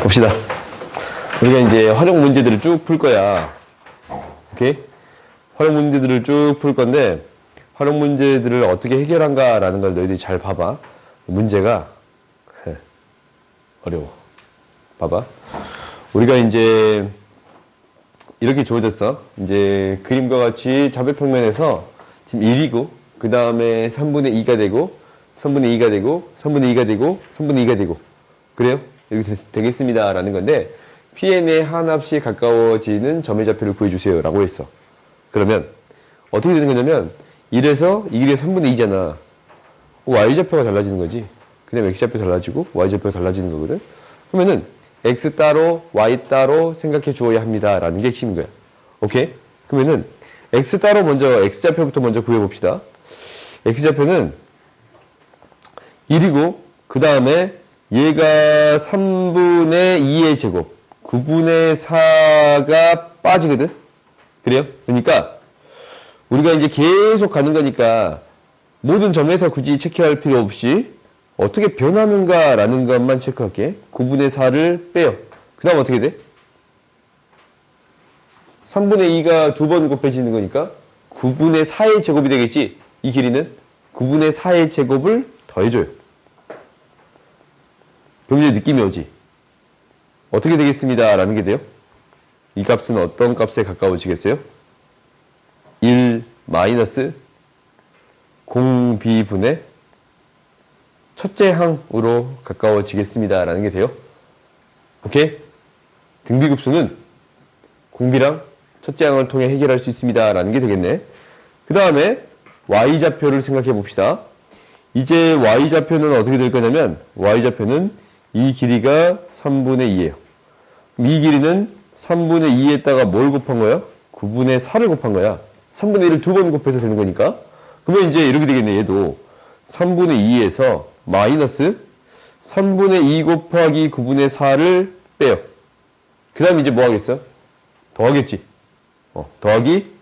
봅시다. 우리가 이제 활용 문제들을 쭉 풀 거야. 오케이? 활용 문제들을 쭉 풀 건데, 활용 문제들을 어떻게 해결한가라는 걸 너희들이 잘 봐봐. 문제가 어려워. 봐봐. 우리가 이제 이렇게 주어졌어. 이제 그림과 같이 좌표평면에서 지금 1이고, 그 다음에 3분의 2가 되고, 3분의 2가 되고, 3분의 2가 되고, 3분의 2가 되고. 그래요? 이렇게 되겠습니다. 라는 건데, Pn의 한 합씩 가까워지는 점의 좌표를 구해주세요. 라고 했어. 그러면, 어떻게 되는 거냐면, 1에서 이 길이가 3분의 2잖아. Y좌표가 달라지는 거지. 그 다음에 X좌표 달라지고, Y좌표가 달라지는 거거든. 그러면은, X 따로, Y 따로 생각해 주어야 합니다. 라는 게 핵심인 거야. 오케이? 그러면은, X 따로 먼저, X좌표부터 먼저 구해봅시다. X좌표는 1이고, 그 다음에 얘가 3분의 2의 제곱, 9분의 4가 빠지거든? 그래요? 그러니까, 우리가 이제 계속 가는 거니까, 모든 점에서 굳이 체크할 필요 없이, 어떻게 변하는가라는 것만 체크할게. 9분의 4를 빼요. 그 다음 어떻게 돼? 3분의 2가 두 번 곱해지는 거니까, 9분의 4의 제곱이 되겠지? 이 길이는 9분의 4의 제곱을 더해줘요. 그럼 이제 느낌이 오지? 어떻게 되겠습니다. 라는 게 돼요? 이 값은 어떤 값에 가까워지겠어요? 1 마이너스 공비분의 첫째 항으로 가까워지겠습니다. 라는 게 돼요. 오케이? 등비급수는 공비랑 첫째 항을 통해 해결할 수 있습니다. 라는 게 되겠네. 그 다음에 Y좌표를 생각해 봅시다. 이제 Y좌표는 어떻게 될 거냐면 Y좌표는 이 길이가 3분의 2예요. 이 길이는 3분의 2에다가 뭘 곱한 거야? 9분의 4를 곱한 거야. 3분의 1을 두 번 곱해서 되는 거니까. 그러면 이제 이렇게 되겠네. 얘도 3분의 2에서 마이너스 3분의 2 곱하기 9분의 4를 빼요. 그 다음에 이제 뭐 하겠어? 더하겠지. 더하기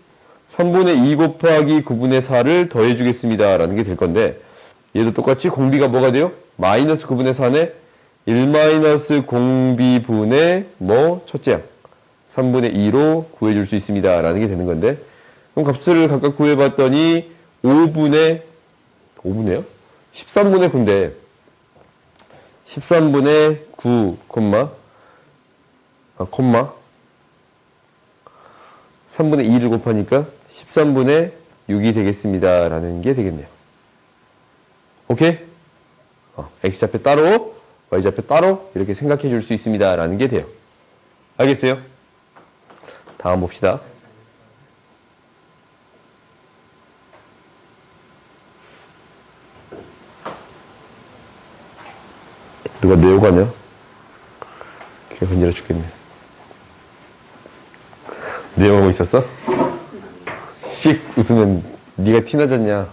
3분의 2 곱하기 9분의 4를 더해주겠습니다. 라는 게 될 건데, 얘도 똑같이 공비가 뭐가 돼요? 마이너스 9분의 4네 1 마이너스 공비분의 첫째 항 3분의 2로 구해줄 수 있습니다. 라는 게 되는 건데, 그럼 값을 각각 구해봤더니 5분의 13분의 9인데 13분의 9, 3분의 2를 곱하니까 13분의 6이 되겠습니다. 라는 게 되겠네요. 오케이? X좌표 따로, Y좌표 따로 이렇게 생각해 줄 수 있습니다. 라는 게 돼요. 알겠어요? 다음 봅시다. 누가 내 욕하냐? 걔가 건드려 죽겠네. 내 욕하고 있었어? 씩 웃으면 네가 티나졌냐?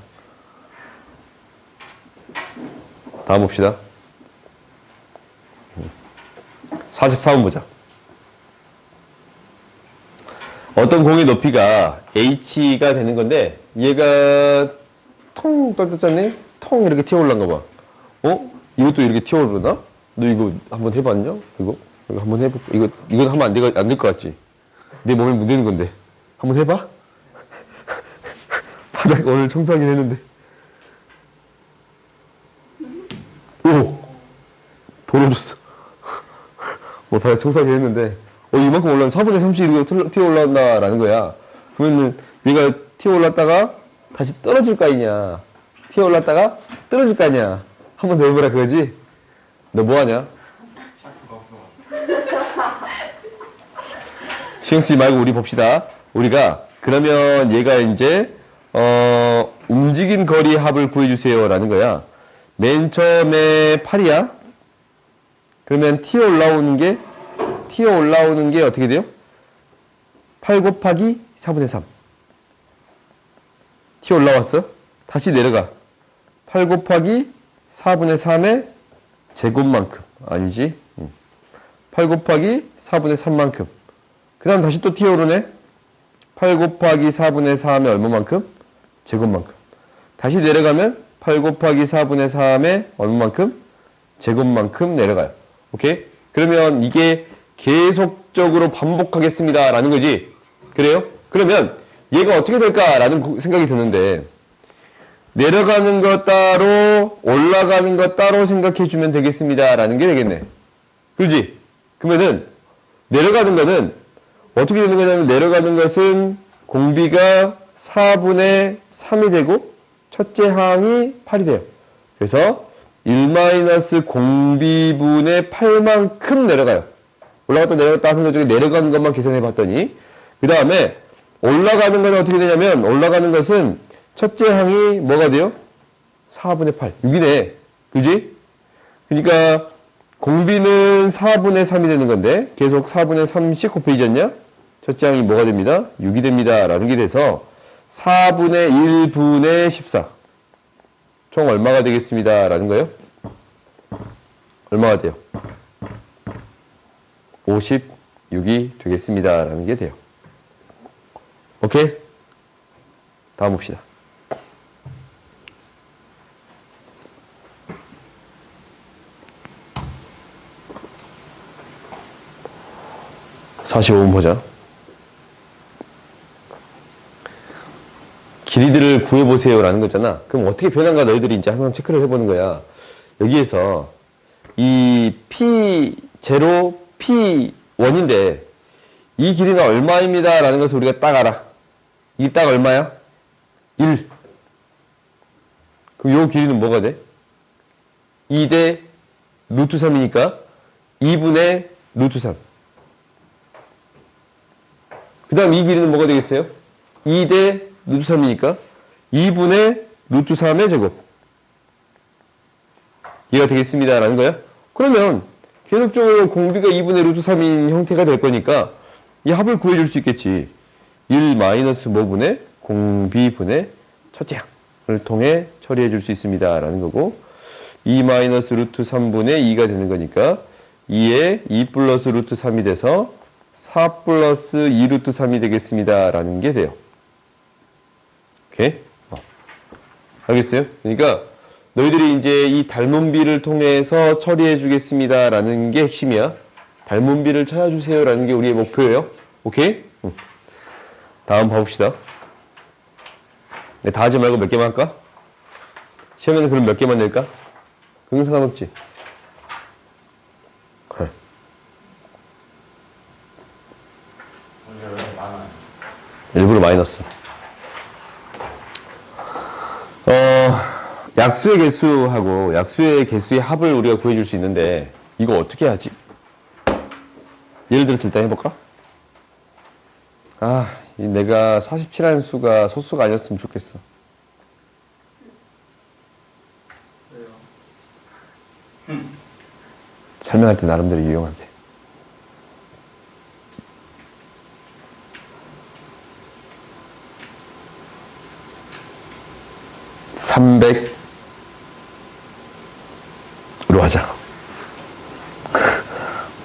다음 봅시다. 44번 보자. 어떤 공의 높이가 h가 되는 건데 얘가 통 떨어졌네? 통 이렇게 튀어올라간 거 봐. 이것도 이렇게 튀어오르나? 너 이거 한번 해봤냐? 이거 한번 해볼까? 이건 하면 안 될 것 같지? 내 몸에 묻는 건데. 한번 해봐? 바닥 오늘 청소하긴 했는데. 오! 돌아줬어. 바닥 청소하긴 했는데. 이만큼 올라온 4분의 30이 튀어 올라온다라는 거야. 그러면은 얘가 튀어 올랐다가 다시 떨어질 거 아니냐. 튀어 올랐다가 떨어질 거 아니야. 한 번 더 해보라 그거지? 너 뭐 하냐? 신경 쓰지 말고 우리 봅시다. 우리가 그러면 얘가 이제 움직인 거리 합을 구해주세요 라는 거야. 맨 처음에 8이야. 그러면 튀어 올라오는 게 어떻게 돼요? 8 곱하기 4분의 3. 튀어 올라왔어? 다시 내려가. 8 곱하기 4분의 3의 제곱만큼. 아니지? 8 곱하기 4분의 3만큼. 그 다음 다시 또 튀어오르네. 8 곱하기 4분의 3의 얼마만큼? 제곱만큼. 다시 내려가면 8 곱하기 4분의 3의 얼마만큼? 제곱만큼 내려가요. 오케이? 그러면 이게 계속적으로 반복하겠습니다. 라는 거지. 그래요? 그러면 얘가 어떻게 될까라는 생각이 드는데 내려가는 거 따로 올라가는 거 따로 생각해 주면 되겠습니다. 라는 게 되겠네. 그렇지? 그러면은 내려가는 거는 어떻게 되는 거냐면 내려가는 것은 공비가 4분의 3이 되고 첫째 항이 8이 돼요. 그래서 1-공비분의 8만큼 내려가요. 올라갔다 내려갔다 하는 것 중에 내려가는 것만 계산해 봤더니 그 다음에 올라가는 건 어떻게 되냐면 올라가는 것은 첫째 항이 뭐가 돼요? 4분의 8. 6이네. 그지? 그러니까 공비는 4분의 3이 되는 건데 계속 4분의 3씩 곱해지지 않냐? 첫째 항이 뭐가 됩니다? 6이 됩니다. 라는 게 돼서 4분의 1분의 14. 총 얼마가 되겠습니다. 라는 거예요? 얼마가 돼요? 56이 되겠습니다. 라는 게 돼요. 오케이? 다음 봅시다. (45번) 보자. 길이들을 구해보세요 라는 거잖아. 그럼 어떻게 변한가 너희들이 이제 한번 체크를 해보는 거야. 여기에서 이 P0, P1인데 이 길이는 얼마입니다 라는 것을 우리가 딱 알아. 이게 딱 얼마야? 1. 그럼 요 길이는 뭐가 돼? 2대 루트 3이니까 2분의 루트 3. 그 다음 이 길이는 뭐가 되겠어요? 2대 루트 3이니까 2분의 루트 3의 제곱. 이해가 되겠습니다. 라는 거야? 그러면 계속적으로 공비가 2분의 루트 3인 형태가 될 거니까 이 합을 구해줄 수 있겠지. 1-5분의 공비분의 첫째 항을 통해 처리해 줄 수 있습니다. 라는 거고 2 루트 3분의 2가 되는 거니까 2에 2 플러스 루트 3이 돼서 4 플러스 2 루트 3이 되겠습니다. 라는 게 돼요. 오케이? 알겠어요? 그러니까 너희들이 이제 이 닮은비를 통해서 처리해 주겠습니다. 라는 게 핵심이야. 닮은비를 찾아주세요. 라는 게 우리의 목표예요. 오케이? 다음 봐봅시다. 네, 다 하지 말고 몇 개만 할까? 시험에는 그럼 몇 개만 낼까? 그건 상관없지. 일부러 많이 넣었어. 약수의 개수하고 약수의 개수의 합을 우리가 구해줄 수 있는데 이거 어떻게 하지? 예를 들어서 일단 해볼까? 내가 47이라는 수가 소수가 아니었으면 좋겠어. 왜요? 설명할 때 나름대로 유용하게. (300) 으로 하자.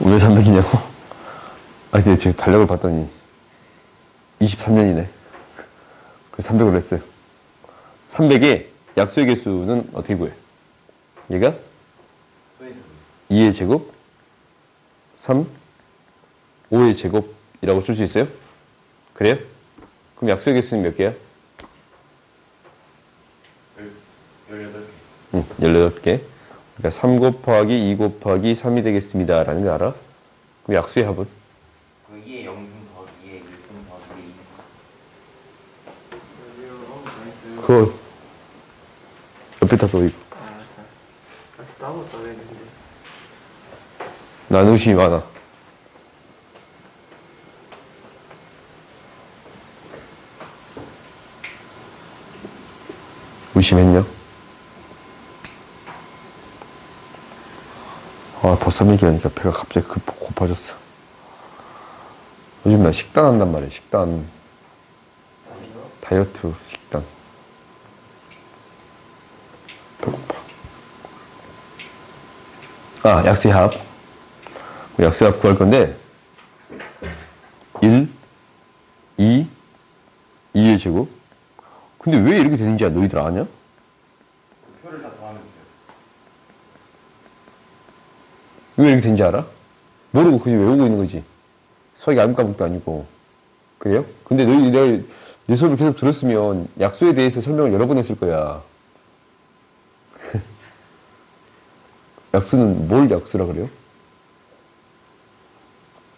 왜 300이냐고? 근데 지금 달력을 봤더니 23년이네. 그래서 300으로 했어요. 300의 약수의 개수는 어떻게 구해? 얘가 2의 제곱 3 5의 제곱이라고 쓸 수 있어요? 그래요? 그럼 약수의 개수는 몇 개야? 18개. 18개. 그러니까 3 곱하기 2 곱하기 3이 되겠습니다. 라는 거 알아? 그럼 약수의 합은? 그 2의 0승 더하기 2의 1승 더하기 2승. 그거 옆에다 둬, 이거. 따로 써야 되는데. 난 의심이 많아. 의심했냐? 보쌈 얘기하니까 배가 갑자기 고파졌어. 요즘 나 식단 한단 말이야, 식단. 다이어트 식단. 배고파. 약수의 합. 약수의 합 구할 건데, 1, 2, 2의 제곱. 근데 왜 이렇게 되는지 너희들 아냐? 표를 다 더하면 돼요. 왜 이렇게 된지 알아? 모르고 그냥 외우고 있는 거지. 수학이 암과목도 아니고. 그래요? 근데 내가 내 수업을 계속 들었으면 약수에 대해서 설명을 여러 번 했을 거야. 약수는 뭘 약수라 그래요?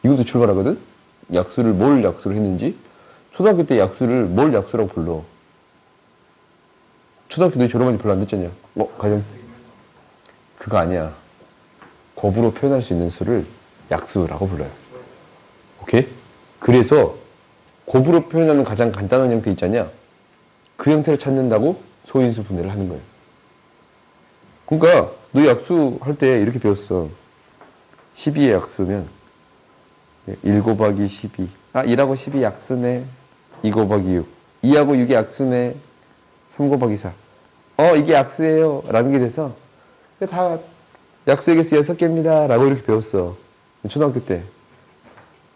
이것도 출발하거든? 약수를 뭘 약수로 했는지? 초등학교 때 약수를 뭘 약수라고 불러? 초등학교 때 졸업한 지 별로 안 됐잖냐? 가장 그거 아니야. 곱으로 표현할 수 있는 수를 약수라고 불러요. 오케이? 그래서 곱으로 표현하는 가장 간단한 형태 있잖냐? 그 형태를 찾는다고 소인수 분해를 하는 거예요. 그러니까 너 약수 할 때 이렇게 배웠어. 12의 약수면 1 곱하기 12. 1하고 12 약수네. 2 곱하기 6. 2하고 6이 약수네. 3 곱하기 4. 이게 약수예요. 라는 게 돼서 다 약수의 개수 6개입니다. 라고 이렇게 배웠어. 초등학교 때.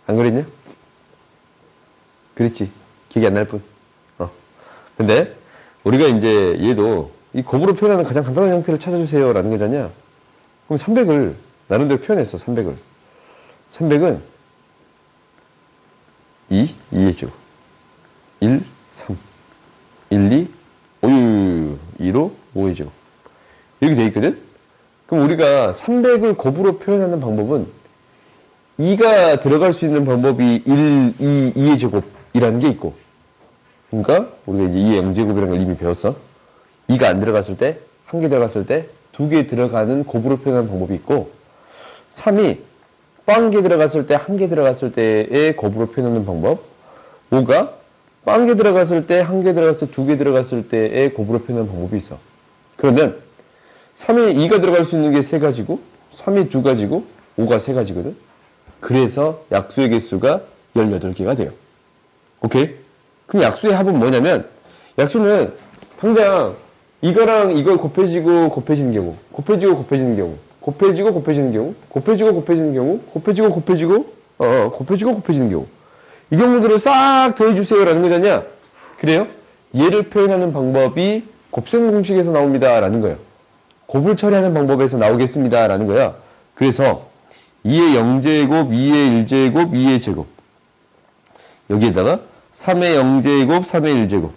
안 그랬냐? 그랬지. 기억이 안 날 뿐. 근데 우리가 이제 얘도 이 곱으로 표현하는 가장 간단한 형태를 찾아주세요. 라는 거잖냐? 그럼 300을 나름대로 표현했어. 300을. 300은 2의 제곱. 1, 3. 1, 2, 5, 2로 5의 제곱. 이렇게 돼 있거든? 그럼 우리가 300을 곱으로 표현하는 방법은 2가 들어갈 수 있는 방법이 1, 2의 제곱이라는 게 있고, 그러니까 우리가 이제 2의 영제곱이라는 걸 이미 배웠어. 2가 안 들어갔을 때, 1개 들어갔을 때, 2개 들어가는 곱으로 표현하는 방법이 있고, 3이 1개 들어갔을 때, 1개 들어갔을 때의 곱으로 표현하는 방법, 5가 1개 들어갔을 때, 1개 들어갔을 때, 2개 들어갔을 때의 곱으로 표현하는 방법이 있어. 그러면 3에 2가 들어갈 수 있는 게 3가지고 3이 2가지고 5가 3가지거든. 그래서 약수의 개수가 18개가 돼요. 오케이? 그럼 약수의 합은 뭐냐면, 약수는 당장 이거랑 이걸 곱해지고 곱해지는 경우, 곱해지고 곱해지는 경우, 곱해지고 곱해지는 경우, 곱해지고 곱해지는 경우, 곱해지고 곱해지고 곱해지고 곱해지는 경우, 이 경우들을 싹 더해주세요 라는 거잖냐. 그래요? 얘를 표현하는 방법이 곱셈 공식에서 나옵니다 라는 거예요. 곱을 처리하는 방법에서 나오겠습니다 라는 거야. 그래서 2의 0제곱, 2의 1제곱, 2의 제곱, 여기에다가 3의 0제곱, 3의 1제곱,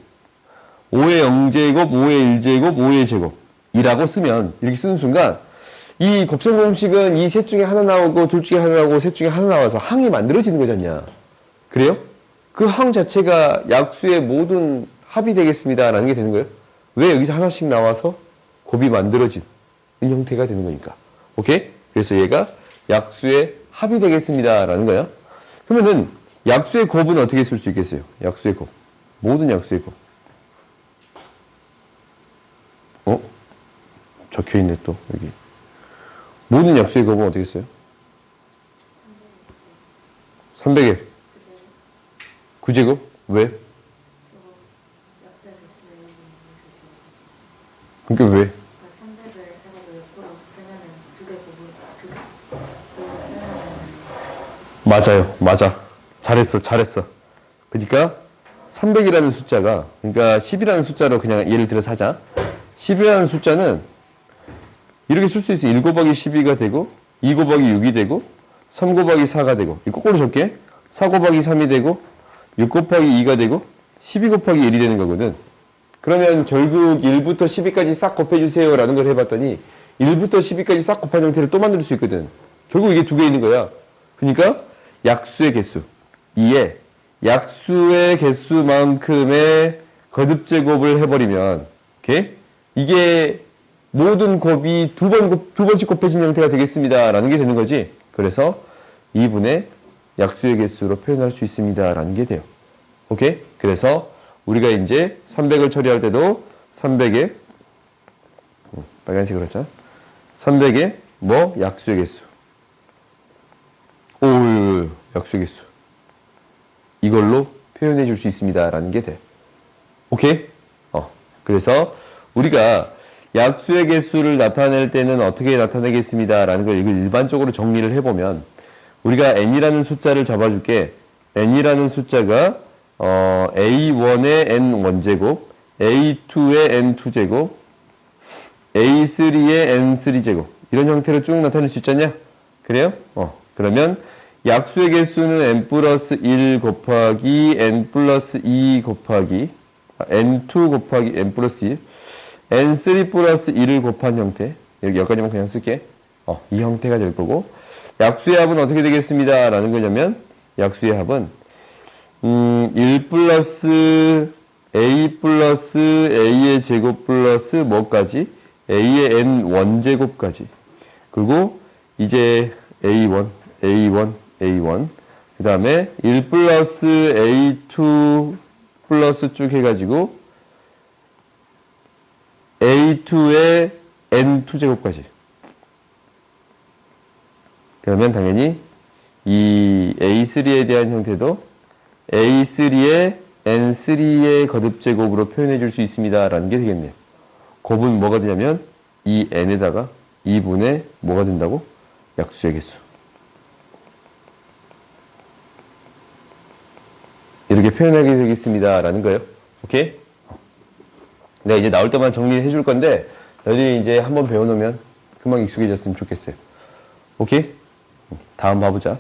5의 0제곱, 5의 1제곱, 5의 제곱 이라고 쓰면, 이렇게 쓰는 순간 이 곱셈 공식은 이 셋 중에 하나 나오고 둘 중에 하나 나오고 셋 중에 하나 나와서 항이 만들어지는 거잖냐. 그래요? 그 항 자체가 약수의 모든 합이 되겠습니다 라는 게 되는 거예요. 왜? 여기서 하나씩 나와서 곱이 만들어진 형태가 되는 거니까. 오케이? 그래서 얘가 약수의 합이 되겠습니다 라는 거야. 그러면은 약수의 곱은 어떻게 쓸 수 있겠어요? 약수의 곱. 모든 약수의 곱. 적혀있네 또 여기. 모든 약수의 곱은 어떻게 써요? 300에 9제곱? 왜? 그러니까 왜? 맞아요. 맞아. 잘했어. 그러니까 300이라는 숫자가, 그러니까 10이라는 숫자로 그냥 예를 들어서 하자. 10이라는 숫자는 이렇게 쓸 수 있어. 1 곱하기 12가 되고, 2 곱하기 6이 되고, 3 곱하기 4가 되고, 이 거꾸로 적게 4 곱하기 3이 되고, 6 곱하기 2가 되고, 12 곱하기 1이 되는 거거든. 그러면 결국 1부터 12까지 싹 곱해주세요 라는 걸 해봤더니 1부터 12까지 싹 곱한 형태를 또 만들 수 있거든. 결국 이게 두 개 있는 거야. 그러니까 약수의 개수 2에 약수의 개수만큼의 거듭제곱을 해버리면, 오케이? 이게 모든 곱이 두 번씩 곱해진 형태가 되겠습니다 라는 게 되는 거지. 그래서 2분의 약수의 개수로 표현할 수 있습니다 라는 게 돼요. 오케이? 그래서 우리가 이제 300을 처리할 때도 300에 빨간색으로 했죠. 300에 뭐? 약수의 개수. 약수의 개수. 이걸로 표현해 줄 수 있습니다 라는 게 돼. 오케이? 그래서 우리가 약수의 개수를 나타낼 때는 어떻게 나타내겠습니다 라는 걸 일반적으로 정리를 해보면, 우리가 n이라는 숫자를 잡아줄게. n이라는 숫자가 A1의 n1제곱, A2의 n2제곱, A3의 n3제곱 이런 형태로 쭉 나타낼 수 있잖냐? 그래요? 그러면 약수의 개수는 n 플러스 1 곱하기 n 플러스 2 곱하기 n2 곱하기 n 플러스 1 n3 플러스 1을 곱한 형태. 여기까지만 그냥 쓸게. 이 형태가 될 거고, 약수의 합은 어떻게 되겠습니다 라는 거냐면, 약수의 합은 1 플러스 a 플러스 a의 제곱 플러스 뭐까지? a의 n 원제곱까지. 그리고 이제 a1 그 다음에 1 플러스 a2 플러스 쭉 해가지고 a2의 n2 제곱까지. 그러면 당연히 이 a3에 대한 형태도 a3의 n3의 거듭 제곱으로 표현해 줄 수 있습니다 라는 게 되겠네요. 곱은 뭐가 되냐면 이 n에다가 2분의 뭐가 된다고? 약수의 개수. 이렇게 표현하게 되겠습니다 라는 거예요. 오케이? 내가 이제 나올 때만 정리해 줄 건데 너희들이 이제 한번 배워놓으면 금방 익숙해졌으면 좋겠어요. 오케이? 다음 봐보자.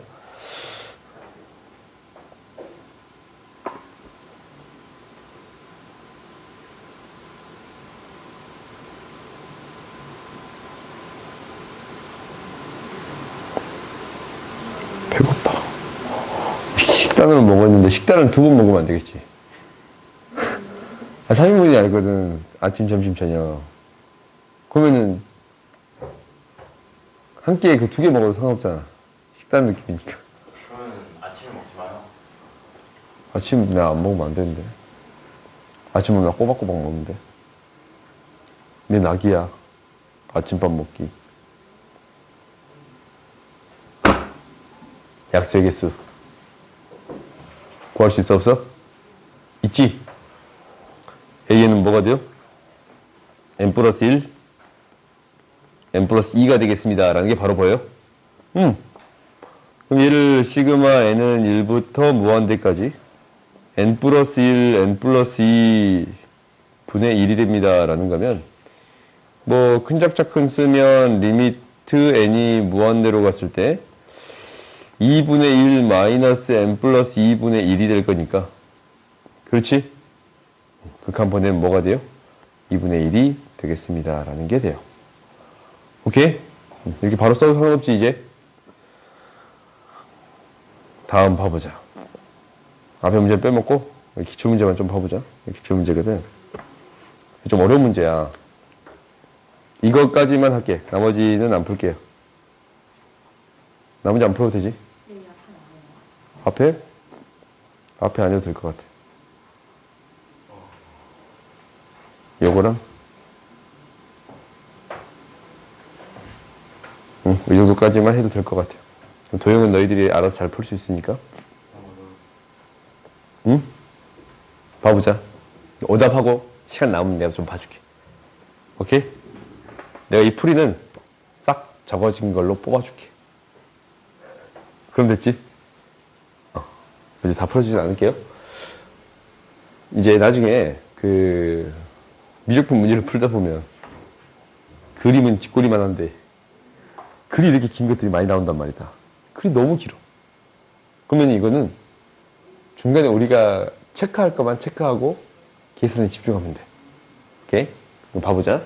배고파. 식단으로 먹었는데 식단을 2번 먹으면 안 되겠지. 3인분이 아니거든. 아침, 점심, 저녁. 그러면은 한 끼에 그 2개 먹어도 상관없잖아. 식단 느낌이니까. 그러면 아침에 먹지 마요. 아침 내가 안 먹으면 안 되는데. 아침은 나 꼬박꼬박 먹는데. 내 낙이야. 아침밥 먹기. 약수의 개수. 구할 수 있어, 없어? 있지? a는 뭐가 돼요? n 플러스 1, n 플러스 2가 되겠습니다 라는 게 바로 보여요? 그럼 얘를 시그마 n은 1부터 무한대까지 n 플러스 1, n 플러스 2 분의 1이 됩니다 라는 거면 뭐 큰 작자 큰 쓰면 리미트 n이 무한대로 갔을 때 2분의 1 마이너스 n 플러스 2분의 1이 될 거니까 그렇지? 극한 보내면 뭐가 돼요? 2분의 1이 되겠습니다 라는 게 돼요. 오케이? 이렇게 바로 써도 상관없지 이제? 다음 봐보자. 앞에 문제 빼먹고 기출문제만 좀 봐보자. 기출문제거든. 좀 어려운 문제야. 이것까지만 할게. 나머지는 안 풀게요. 나머지 안 풀어도 되지? 앞에? 앞에 안 해도 될 것 같아. 요거랑 이 정도까지만 해도 될 것 같아요. 도형은 너희들이 알아서 잘 풀 수 있으니까. 응? 봐보자. 오답하고 시간 남으면 내가 좀 봐줄게. 오케이? 내가 이 풀이는 싹 적어진 걸로 뽑아줄게. 그럼 됐지? 이제 다 풀어주진 않을게요. 이제 나중에 그 미적분 문제를 풀다 보면 그림은 뒷꼬리만 한데 글이 이렇게 긴 것들이 많이 나온단 말이다. 글이 너무 길어. 그러면 이거는 중간에 우리가 체크할 것만 체크하고 계산에 집중하면 돼. 오케이? 그럼 봐보자.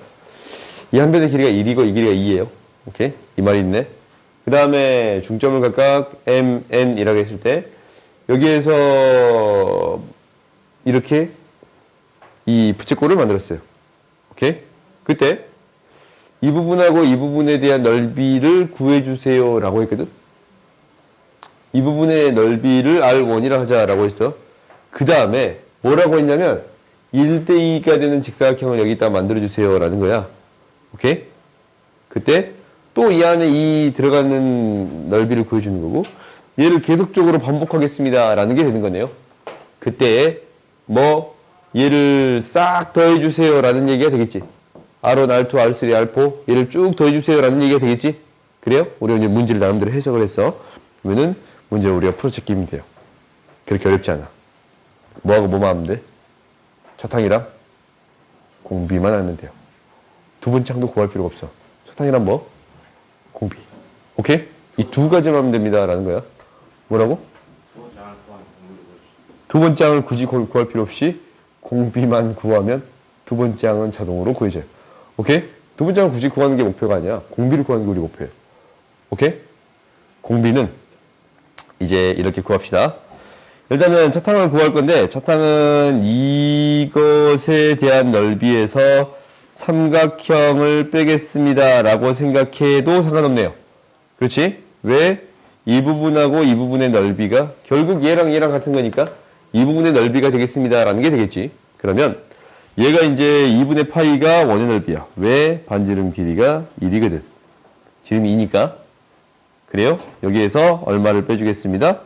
이 한 변의 길이가 1이고 이 길이가 2예요. 오케이? 이 말이 있네. 그 다음에 중점을 각각 m, n이라고 했을 때 여기에서 이렇게 이 부채꼴을 만들었어요. 오케이? 그때 이 부분하고 이 부분에 대한 넓이를 구해주세요 라고 했거든. 이 부분의 넓이를 R1이라 하자라고 했어. 그 다음에 뭐라고 했냐면 1대2가 되는 직사각형을 여기다 만들어주세요 라는 거야. 오케이? 그때 또 이 안에 이 들어가는 넓이를 구해주는 거고 얘를 계속적으로 반복하겠습니다 라는 게 되는 거네요. 그때 뭐 얘를 싹 더해주세요 라는 얘기가 되겠지. R1, R2, R3, R4 얘를 쭉 더해주세요 라는 얘기가 되겠지. 그래요? 우리가 이제 문제를 나름대로 해석을 했어. 그러면은 문제를 우리가 풀어제끼면 돼요. 그렇게 어렵지 않아. 뭐하고 뭐만 하면 돼? 차탕이랑 공비만 하면 돼요. 두 번째 항도 구할 필요가 없어. 차탕이랑 뭐? 공비. 오케이? 이 두 가지만 하면 됩니다. 라는 거야. 뭐라고? 소장을 포함한 공부를 보여주시. 두 번째 항을 굳이 구할 필요 없이 공비만 구하면 두 번째 항은 자동으로 구해져요. 오케이? 두 번째 항을 굳이 구하는 게 목표가 아니야. 공비를 구하는 게 우리 목표예요. 오케이? 공비는 이제 이렇게 구합시다. 일단은 첫 항을 구할 건데 첫 항은 이것에 대한 넓이에서 삼각형을 빼겠습니다. 라고 생각해도 상관없네요. 그렇지? 왜? 이 부분하고 이 부분의 넓이가 결국 얘랑 얘랑 같은 거니까 이 부분의 넓이가 되겠습니다. 라는 게 되겠지. 그러면 얘가 이제 2분의 파이가 원의 넓이야. 왜? 반지름 길이가 1이거든. 지름이 2니까. 그래요? 여기에서 얼마를 빼주겠습니다.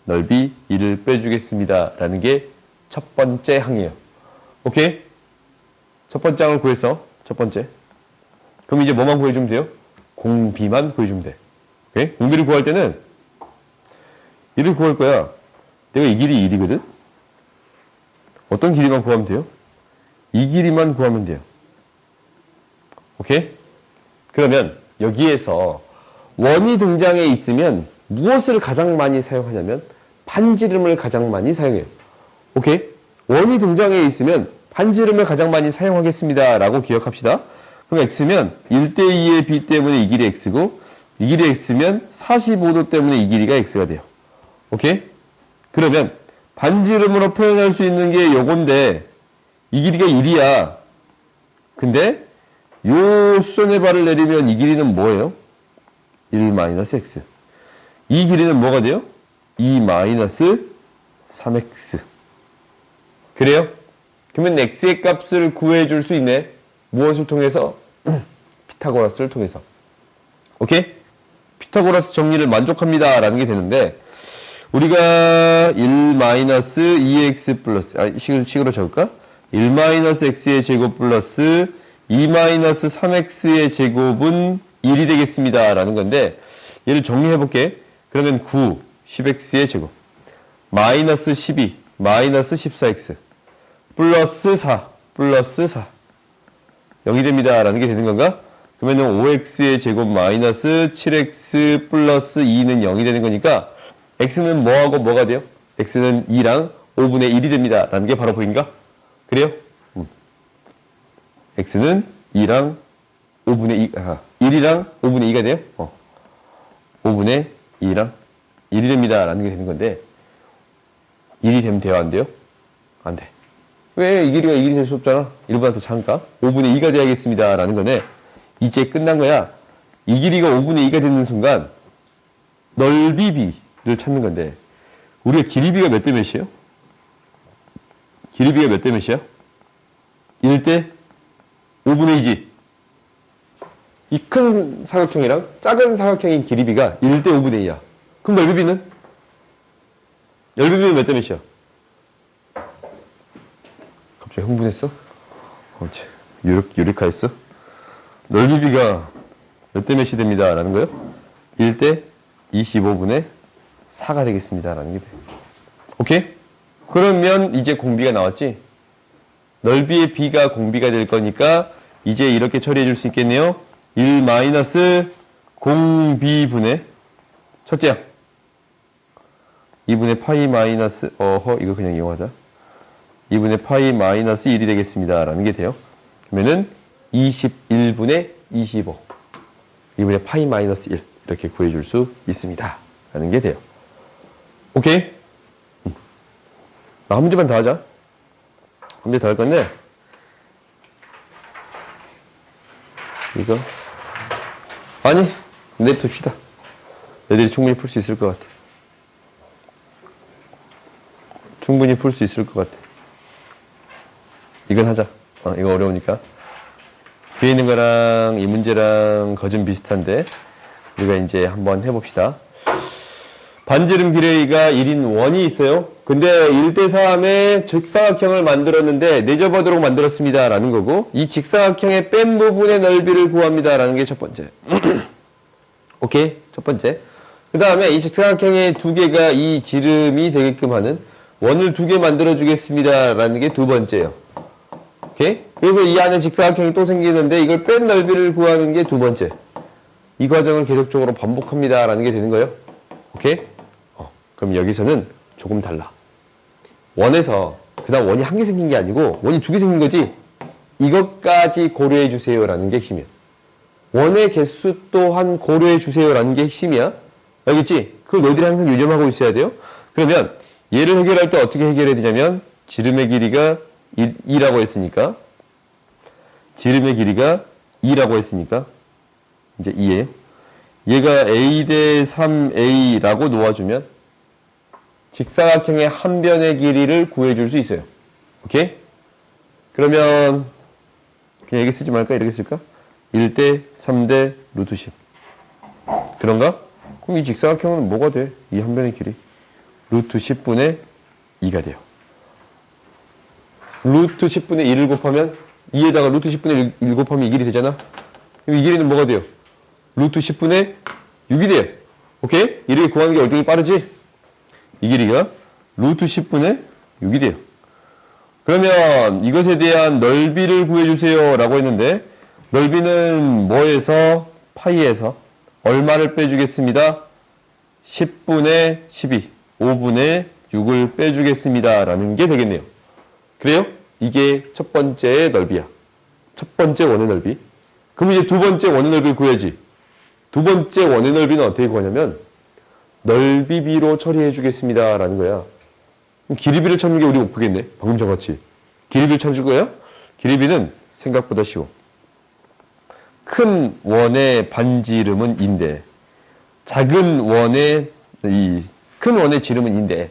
넓이 1을 빼주겠습니다. 라는 게 첫 번째 항이에요. 오케이? 첫 번째 항을 구해서 첫 번째. 그럼 이제 뭐만 구해주면 돼요? 공비만 구해주면 돼. 오케이? 공비를 구할 때는 1을 구할 거야. 내가 이 길이 1이거든? 어떤 길이만 구하면 돼요? 이 길이만 구하면 돼요. 오케이? 그러면 여기에서 원이 등장해 있으면 무엇을 가장 많이 사용하냐면 반지름을 가장 많이 사용해요. 오케이? 원이 등장해 있으면 반지름을 가장 많이 사용하겠습니다. 라고 기억합시다. 그럼 x면 1대2의 b 때문에 이 길이 x고 이 길이 x면 45도 때문에 이 길이가 x가 돼요. 오케이? 그러면 반지름으로 표현할 수 있는 게 요건데 이 길이가 1이야. 근데 요 수선의 발을 내리면 이 길이는 뭐예요? 1-x. 이 길이는 뭐가 돼요? 2-3x. 그래요? 그러면 x의 값을 구해줄 수 있네. 무엇을 통해서? 피타고라스를 통해서. 오케이? 피타고라스 정리를 만족합니다. 라는 게 되는데 우리가 1-2x 플러스 식으로 적을까? 1-x의 제곱 플러스 2-3x의 제곱은 1이 되겠습니다. 라는 건데 얘를 정리해 볼게. 그러면 9, 10x의 제곱 마이너스 12, 마이너스 14x 플러스 4, 플러스 4 0이 됩니다. 라는 게 되는 건가? 그러면 5x의 제곱 마이너스 7x 플러스 2는 0이 되는 거니까 x는 뭐하고 뭐가 돼요? x는 2랑 5분의 1이 됩니다. 라는 게 바로 보인가? 그래요? x는 2랑 5분의 2, 1이랑 5분의 2가 돼요? 5분의 2랑 1이 됩니다. 라는 게 되는 건데 1이 되면 돼요? 안 돼요? 안 돼. 왜 이 길이가 1이 될 수 없잖아? 1보다 더 작으니까 5분의 2가 돼야겠습니다. 라는 거네. 이제 끝난 거야. 이 길이가 5분의 2가 되는 순간 넓이 b를 찾는 건데 우리가 길이 b가 몇 대 몇이에요? 길이 b가 몇 대 몇이야? 1대 5분의 2지. 이 큰 사각형이랑 작은 사각형인 길이 b가 1대 5분의 2야. 그럼 넓이 b는? 넓이 b는 몇 대 몇이야? 갑자기 흥분했어? 유리카했어? 넓이 b가 몇 대 몇이 됩니다. 라는 거요? 1대 25분의 4가 되겠습니다. 라는 게 돼. 오케이? 그러면 이제 공비가 나왔지? 넓이의 b가 공비가 될 거니까 이제 이렇게 처리해 줄 수 있겠네요. 1 마이너스 공비분의 첫째 항 2분의 파이 마이너스 이거 그냥 이용하자. 2분의 파이 마이너스 1이 되겠습니다. 라는 게 돼요. 그러면은 21분의 25 2분의 파이 마이너스 1 이렇게 구해줄 수 있습니다. 라는 게 돼요. 오케이? 한 문제만 더 하자. 한 문제 더 할 건데 이거 아니 냅둡시다. 애들이 충분히 풀 수 있을 것 같아. 충분히 풀 수 있을 것 같아. 이건 하자. 이거 어려우니까. 뒤에 있는 거랑 이 문제랑 거진 비슷한데 우리가 이제 한번 해봅시다. 반지름 길이가 1인 원이 있어요. 근데 1대3의 직사각형을 만들었는데 내접어도록 만들었습니다. 라는 거고 이 직사각형의 뺀 부분의 넓이를 구합니다. 라는 게 첫 번째. 오케이? 첫 번째. 그 다음에 이 직사각형의 두 개가 이 지름이 되게끔 하는 원을 두 개 만들어 주겠습니다. 라는 게 두 번째예요. 오케이? 그래서 이 안에 직사각형이 또 생기는데 이걸 뺀 넓이를 구하는 게 두 번째. 이 과정을 계속적으로 반복합니다. 라는 게 되는 거예요. 오케이? 그럼 여기서는 조금 달라. 원에서 그 다음 원이 한 개 생긴 게 아니고 원이 두 개 생긴 거지. 이것까지 고려해 주세요. 라는 게 핵심이야. 원의 개수 또한 고려해 주세요. 라는 게 핵심이야. 알겠지? 그걸 너희들이 항상 유념하고 있어야 돼요. 그러면 얘를 해결할 때 어떻게 해결해야 되냐면 지름의 길이가 2라고 했으니까 지름의 길이가 2라고 했으니까 이제 2예요. 얘가 a 대 3a라고 놓아주면 직사각형의 한 변의 길이를 구해줄 수 있어요. 오케이? 그러면 그냥 이렇게 쓰지 말까? 이렇게 쓸까? 1대 3대 루트 10 그런가? 그럼 이 직사각형은 뭐가 돼? 이 한 변의 길이 루트 10분의 2가 돼요. 루트 10분의 1을 곱하면 2에다가 루트 10분의 1 곱하면 이 길이 되잖아. 그럼 이 길이는 뭐가 돼요? 루트 10분의 6이 돼요. 오케이? 이렇게 구하는 게 얼등히 빠르지? 이 길이가 루트 10분의 6이 돼요. 그러면 이것에 대한 넓이를 구해주세요 라고 했는데 넓이는 뭐에서? 파이에서 얼마를 빼주겠습니다? 10분의 12, 5분의 6을 빼주겠습니다 라는 게 되겠네요. 그래요? 이게 첫 번째의 넓이야. 첫 번째 원의 넓이. 그럼 이제 두 번째 원의 넓이를 구해야지. 두 번째 원의 넓이는 어떻게 구하냐면 넓이비로 처리해 주겠습니다 라는 거야. 그럼 길이비를 찾는 게 우리 목표겠네. 방금 전같이. 길이비를 찾을 거야? 길이비는 생각보다 쉬워. 큰 원의 반지름은 인데 작은 원의 큰 원의 지름은 인데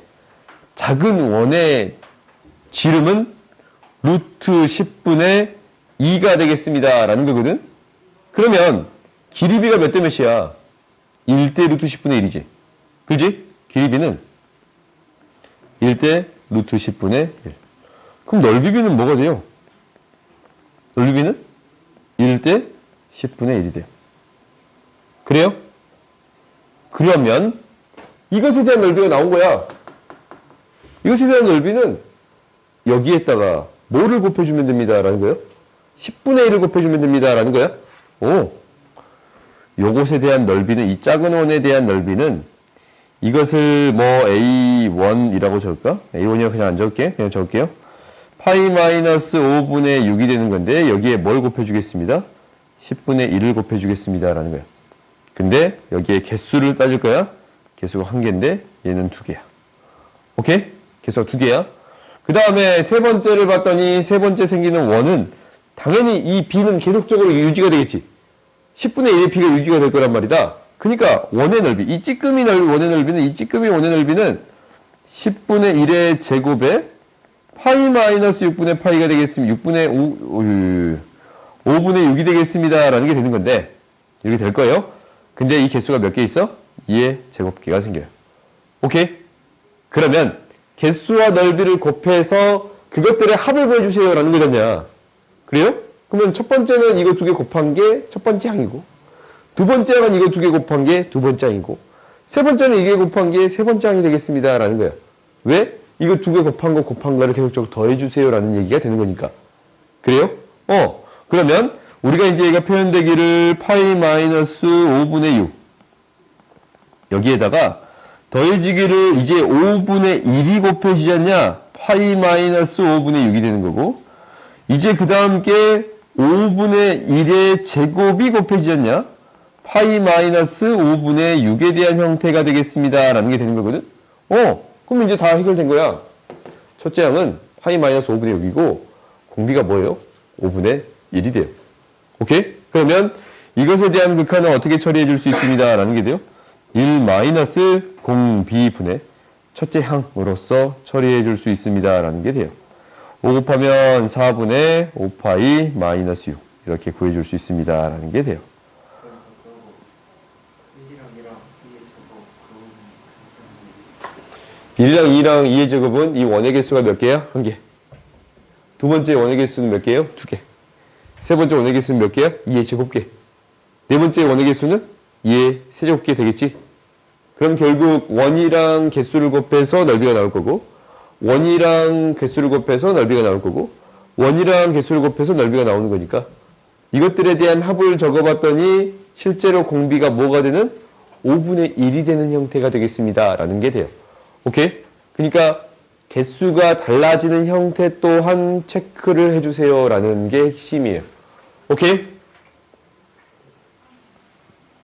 작은 원의 지름은 루트 10분의 2가 되겠습니다 라는 거거든. 그러면 길이비가 몇 대 몇이야? 1대 루트 10분의 1이지. 그렇지? 길이비는 1대 루트 10분의 1. 그럼 넓이비는 뭐가 돼요? 넓이비는 1대 10분의 1이 돼요. 그래요? 그러면 이것에 대한 넓이가 나온 거야. 이것에 대한 넓이는 여기에다가 뭐를 곱해주면 됩니다 라는 거예요? 10분의 1을 곱해주면 됩니다 라는 거야? 요것에 대한 넓이는 이 작은 원에 대한 넓이는 이것을 뭐 A1이라고 적을까? A1이라고 그냥 안 적을게. 그냥 적을게요. 파이 마이너스 5분의 6이 되는 건데 여기에 뭘 곱해주겠습니다? 10분의 1을 곱해주겠습니다 라는 거야. 근데 여기에 개수를 따질 거야. 개수가 한 개인데 얘는 두 개야. 오케이? 개수가 두 개야. 그 다음에 세 번째를 봤더니 세 번째 생기는 원은 당연히 이 b는 계속적으로 유지가 되겠지. 10분의 1의 b가 유지가 될 거란 말이다. 그러니까 원의 넓이, 이 찌끄미 원의 넓이는 이 찌끄미 원의 넓이는 10분의 1의 제곱에 파이 마이너스 6분의 파이가 되겠습니다. 5분의 6이 되겠습니다 라는 게 되는 건데 이렇게 될 거예요. 근데 이 개수가 몇 개 있어? 2의 제곱개가 생겨요. 오케이? 그러면 개수와 넓이를 곱해서 그것들의 합을 구해주세요 라는 거잖냐. 그래요? 그러면 첫 번째는 이거 두 개 곱한 게 첫 번째 항이고 두 번째 항은 이거 두 개 곱한 게 두 번째 항이고 세 번째는 이게 곱한 게 세 번째 항이 되겠습니다 라는 거야. 왜? 이거 두 개 곱한 거를 계속적으로 더해주세요 라는 얘기가 되는 거니까. 그래요? 그러면 우리가 이제 얘가 표현되기를 파이 마이너스 5분의 6 여기에다가 더해지기를 이제 5분의 1이 곱해지지 않냐? 파이 마이너스 5분의 6이 되는 거고 이제 그 다음 게 5분의 1의 제곱이 곱해지지 않냐? 파이 마이너스 5분의 6에 대한 형태가 되겠습니다 라는 게 되는 거거든. 그럼 이제 다 해결된 거야. 첫째 항은 파이 마이너스 5분의 6이고 공비가 뭐예요? 5분의 1이 돼요. 오케이? 그러면 이것에 대한 극한은 어떻게 처리해 줄 수 있습니다 라는 게 돼요. 1 마이너스 공비분의 첫째 항으로서 처리해 줄 수 있습니다 라는 게 돼요. 5 곱하면 4분의 5파이 마이너스 6 이렇게 구해줄 수 있습니다 라는 게 돼요. 1이랑 2랑 2의 제곱은 이 원의 개수가 몇 개야? 한 개. 두 번째 원의 개수는 몇 개예요? 두 개. 세 번째 원의 개수는 몇 개야? 2의 제곱개. 네 번째 원의 개수는 2의 세제곱개 되겠지? 그럼 결국 원이랑 개수를 곱해서 넓이가 나올 거고 원이랑 개수를 곱해서 넓이가 나올 거고 원이랑 개수를 곱해서 넓이가 나오는 거니까 이것들에 대한 합을 적어봤더니 실제로 공비가 뭐가 되는 5분의 1이 되는 형태가 되겠습니다. 라는 게 돼요. 오케이? 그러니까 개수가 달라지는 형태 또한 체크를 해주세요. 라는 게 핵심이에요. 오케이?